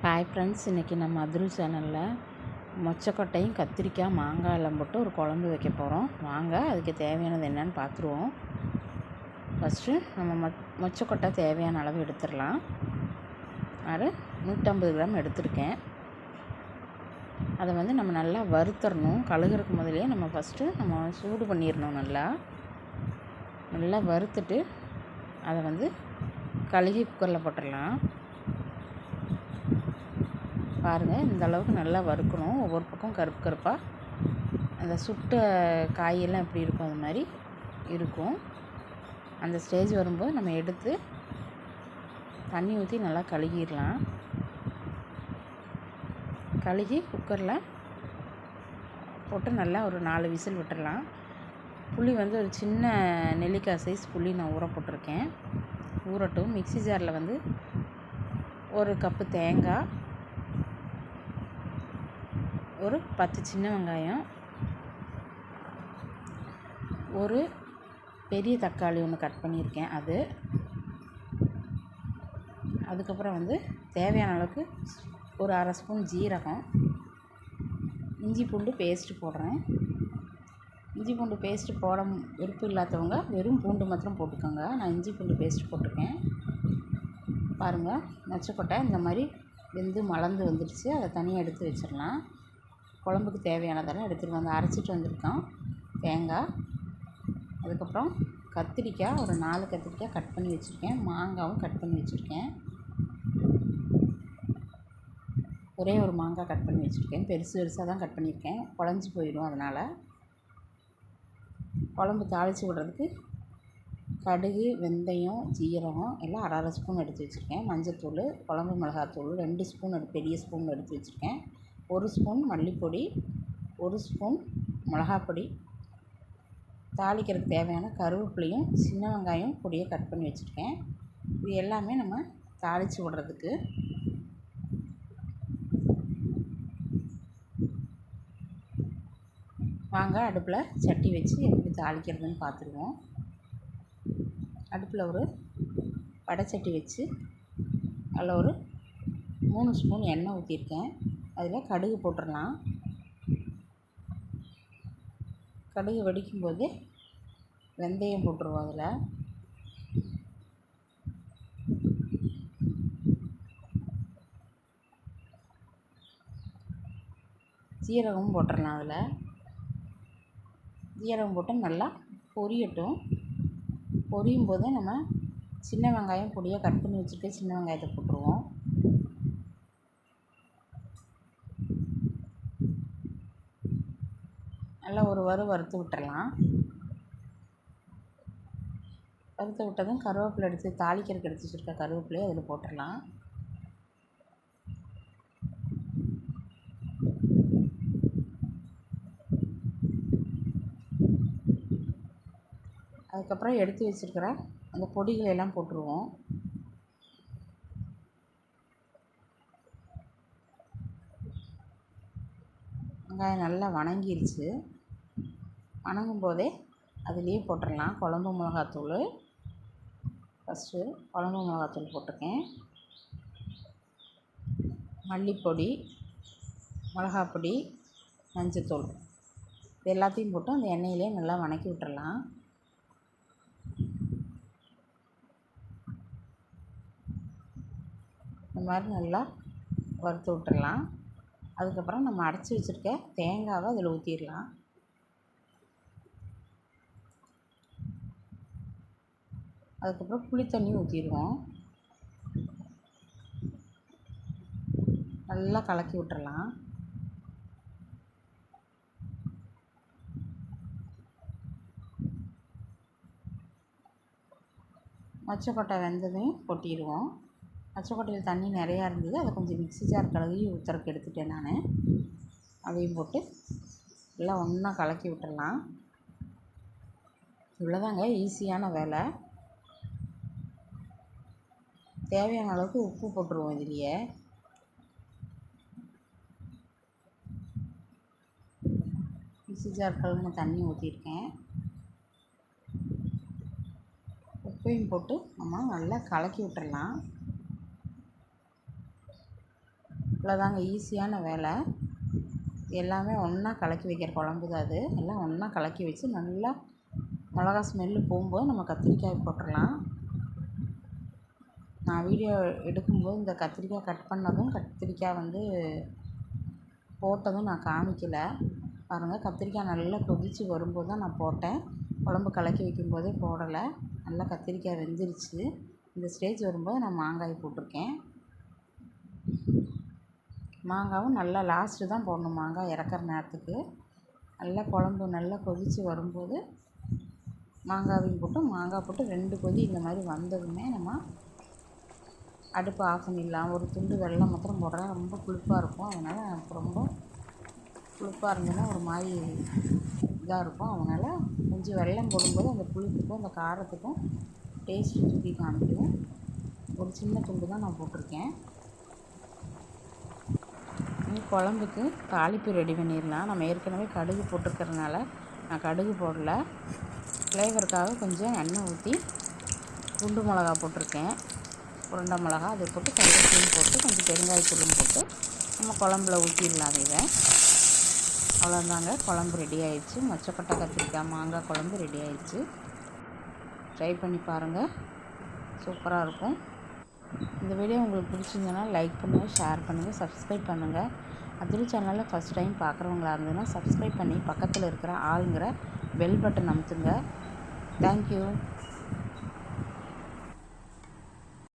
Hi friends, இன்றைக்கி நம்ம அதிரு சேனலில் மொச்சக்கொட்டையும் கத்திரிக்காய் மாங்காய் எல்லாம் போட்டு ஒரு குழம்பு வைக்க போகிறோம். வாங்க அதுக்கு தேவையானது என்னென்னு பார்த்துருவோம். ஃபஸ்ட்டு நம்ம மொச்சக்கொட்டை தேவையான அளவு எடுத்துடலாம். அது 150 கிராம் எடுத்துருக்கேன். அதை நம்ம நல்லா வறுத்தரணும். கழுகுறதுக்கு முதலே நம்ம ஃபஸ்ட்டு சூடு பண்ணிடணும். நல்லா வறுத்துட்டு அதை கழுகி குக்கரில் போட்டுடலாம். பாருங்கள், இந்த அளவுக்கு நல்லா வறுக்கணும். ஒவ்வொரு பக்கம் கருப்பு கருப்பாக அந்த சுட்ட காயெல்லாம் எப்படி இருக்கும் அது மாதிரி இருக்கும். அந்த ஸ்டேஜ் வரும்போது நம்ம எடுத்து தண்ணி ஊற்றி நல்லா கழுகிடலாம். கழுகி குக்கரில் போட்டு நல்லா ஒரு 4 விசில் விட்டுடலாம். புளி ஒரு சின்ன நெல்லிக்காய் சைஸ் புளி நான் ஊற போட்டிருக்கேன். ஊறட்டும். மிக்ஸி ஜாரில் ஒரு கப்பு தேங்காய், ஒரு 10 சின்ன வெங்காயம், ஒரு பெரிய தக்காளி ஒன்று கட் பண்ணியிருக்கேன். அதுக்கப்புறம் தேவையான அளவுக்கு ஒரு அரை ஸ்பூன் ஜீரகம், இஞ்சி பூண்டு பேஸ்ட்டு போடுறேன். இஞ்சி பூண்டு பேஸ்ட்டு போட விருப்பம் இல்லாதவங்க வெறும் பூண்டு மாத்திரம் போட்டுக்கோங்க. நான் இஞ்சி பூண்டு பேஸ்ட்டு போட்டிருக்கேன். பாருங்கள், மொச்சக்கொட்டை இந்த மாதிரி வெந்து மலர்ந்து வந்துடுச்சு. அதை தனியாக எடுத்து வச்சிடலாம். குழம்புக்கு தேவையானதெல்லாம் எடுத்துகிட்டு அரைச்சிட்டு வந்திருக்கோம். தேங்காய், அதுக்கப்புறம் கத்திரிக்காய், ஒரு 4 கத்திரிக்காய் கட் பண்ணி வச்சுருக்கேன். மாங்காவும் கட் பண்ணி வச்சுருக்கேன். ஒரே ஒரு மாங்காய் கட் பண்ணி வச்சுருக்கேன். பெருசாக தான் கட் பண்ணியிருக்கேன். குழஞ்சி போயிடும். அதனால் குழம்பு தாளித்து விடுறதுக்கு கடுகு, வெந்தயம், ஜீரகம் எல்லாம் அரை ஸ்பூன் எடுத்து வச்சுருக்கேன். மஞ்சள்தூள், குழம்பு மிளகாத்தூள் 2 ஸ்பூன் பெரிய ஸ்பூன் எடுத்து வச்சுருக்கேன். 1 ஸ்பூன் மல்லிப்பொடி, 1 ஸ்பூன் மிளகாப்பொடி, தாளிக்கிறதுக்கு தேவையான கருவேப்பிலையும் சின்ன வெங்காயம் பொடியை கட் பண்ணி வச்சுருக்கேன். இது எல்லாமே நம்ம தாளித்து விடுறதுக்கு. வாங்க அடுப்பில் சட்டி வச்சு எப்படி தாளிக்கிறதுன்னு பார்த்துருவோம். அடுப்பில் ஒரு வடைச்சட்டி வச்சு அதில் ஒரு 3 ஸ்பூன் எண்ணெய் ஊற்றிருக்கேன். அதில் கடுகு போட்டுடலாம். கடுகு வெடிக்கும்போது வெந்தயம் போட்டுருவோம். அதில் ஜீரகமும் போட்டுடலாம். அதில் ஜீரகம் போட்டு நல்லா பொரியட்டும். பொரியும் போது நம்ம சின்ன வெங்காயம் பொடியாக கட் பண்ணி வச்சுட்டு சின்ன வெங்காயத்தை போட்டுருவோம். நல்லா ஒரு வறுத்து விட்டுறலாம். வறுத்து விட்டதும் கருவேப்பிலை எடுத்து தாளிக்கிறதுக்கு எடுத்து வச்சுருக்க கருவேப்பிலையை அதில் போட்டுடலாம். அதுக்கப்புறம் எடுத்து வச்சுருக்கிற அந்த பொடிகளெல்லாம் போட்டுருவோம். வெங்காயம் நல்லா வணங்கிருச்சு. வணங்கும் போதே அதுலேயே போட்டுடலாம் குழம்பு மிளகாத்தூள். ஃபஸ்ட்டு குழம்பு மிளகாத்தூள் போட்டிருக்கேன். மல்லிப்பொடி, மிளகாப்பொடி, மஞ்சத்தூள் இது எல்லாத்தையும் போட்டு அந்த எண்ணெயிலே நல்லா வணக்கி விட்டுறலாம். இந்த மாதிரி நல்லா வறுத்து விட்டுறலாம். அதுக்கப்புறம் நம்ம அரைச்சி வச்சுருக்க தேங்காவை அதில் ஊற்றிடலாம். அதுக்கப்புறம் புளித்தண்ணி ஊற்றிடுவோம். நல்லா கலக்கி விட்டுறலாம். மொச்சக்கொட்டை வெந்ததையும் கொட்டிடுவோம். மொச்சக்கொட்டையில் தண்ணி நிறையா இருந்தது. அதை கொஞ்சம் மிக்ஸி ஜார் கழுவி ஊற்றுறதுக்கு எடுத்துட்டேன் நான். அதையும் போட்டு எல்லாம் ஒன்றா கலக்கி விட்டுடலாம். இவ்வளோதாங்க, ஈஸியான வேலை. தேவையான அளவுக்கு உப்பு போட்டுருவோம். இதுலேயே மிக்ஸி ஜார் கழுவின தண்ணி ஊற்றிருக்கேன். உப்பையும் போட்டு நம்ம நல்லா கலக்கி விட்டுடலாம். இவ்வளோதாங்க ஈஸியான வேலை. எல்லாமே ஒன்றா கலக்கி வைக்கிற குழம்பு தான் அது. எல்லாம் ஒன்றா கலக்கி வச்சு நல்லா மிளகா ஸ்மெல்லு போகும்போது நம்ம கத்திரிக்காய் போட்டுடலாம். நான் வீடியோ எடுக்கும்போது இந்த கத்திரிக்காய் கட் பண்ணதும் கத்திரிக்காய் வந்து போட்டதும் நான் காமிக்கலை. பாருங்கள், கத்திரிக்காய் நல்லா கொதித்து வரும்போது தான் நான் போட்டேன். குழம்பு கலக்கி வைக்கும்போதே போடலை. நல்லா கத்திரிக்காய் வெந்துருச்சு. இந்த ஸ்டேஜ் வரும்போது நான் மாங்காய் போட்டிருக்கேன். மாங்காவும் நல்லா லாஸ்ட்டு தான் போடணும். மாங்காய் இறக்குற நேரத்துக்கு நல்லா குழம்பு நல்லா கொதித்து வரும்போது மாங்காய் போட்டு 2 கொதி இந்த மாதிரி வந்ததுமே நம்ம அடுப்பு ஆஃப் பண்ணிடலாம். ஒரு துண்டு வெல்லம் மாத்திரம் போடுறேன். ரொம்ப புளிப்பாக இருக்கும். அதனால் எனக்கு ரொம்ப புளிப்பாக இருந்ததுன்னா ஒரு மாதிரி இதாக இருக்கும். அதனால் கொஞ்சம் வெல்லம் போடும்போது அந்த புளிப்புக்கும் அந்த காரத்துக்கும் டேஸ்ட்டு தூக்கி காமிக்கும். ஒரு சின்ன துண்டு தான் நான் போட்டிருக்கேன். குழம்புக்கு தாளிப்பு ரெடி பண்ணிடலாம். நம்ம ஏற்கனவே கடுகு போட்டிருக்கறனால நான் கடுகு போடல. ஃப்ளேவருக்காக கொஞ்சம் எண்ணெய் ஊற்றி குண்டு மிளகா போட்டிருக்கேன். உருண்டை மிளகா அதை போட்டு கருவேப்பிலையும் போட்டு கொஞ்சம் பெருங்காயத்தூளும் போட்டு நம்ம குழம்புல ஊற்றிடலாம். இதை அவ்வளோதாங்க, குழம்பு ரெடி ஆயிடுச்சு. மொச்சக்கொட்டை கத்திரிக்காய் மாங்காய் குழம்பு ரெடி ஆயிடுச்சு. ட்ரை பண்ணி பாருங்கள், சூப்பராக இருக்கும். இந்த வீடியோ உங்களுக்கு பிடிச்சிருந்ததுன்னா லைக் பண்ணுங்கள், ஷேர் பண்ணுங்கள், சப்ஸ்கிரைப் பண்ணுங்கள். அதிரி சேனலில் ஃபஸ்ட் டைம் பார்க்குறவங்களா இருந்ததுன்னா சப்ஸ்கிரைப் பண்ணி பக்கத்தில் இருக்கிற ஆளுங்கிற பெல் பட்டன் அமுத்துங்க. தேங்க்யூ.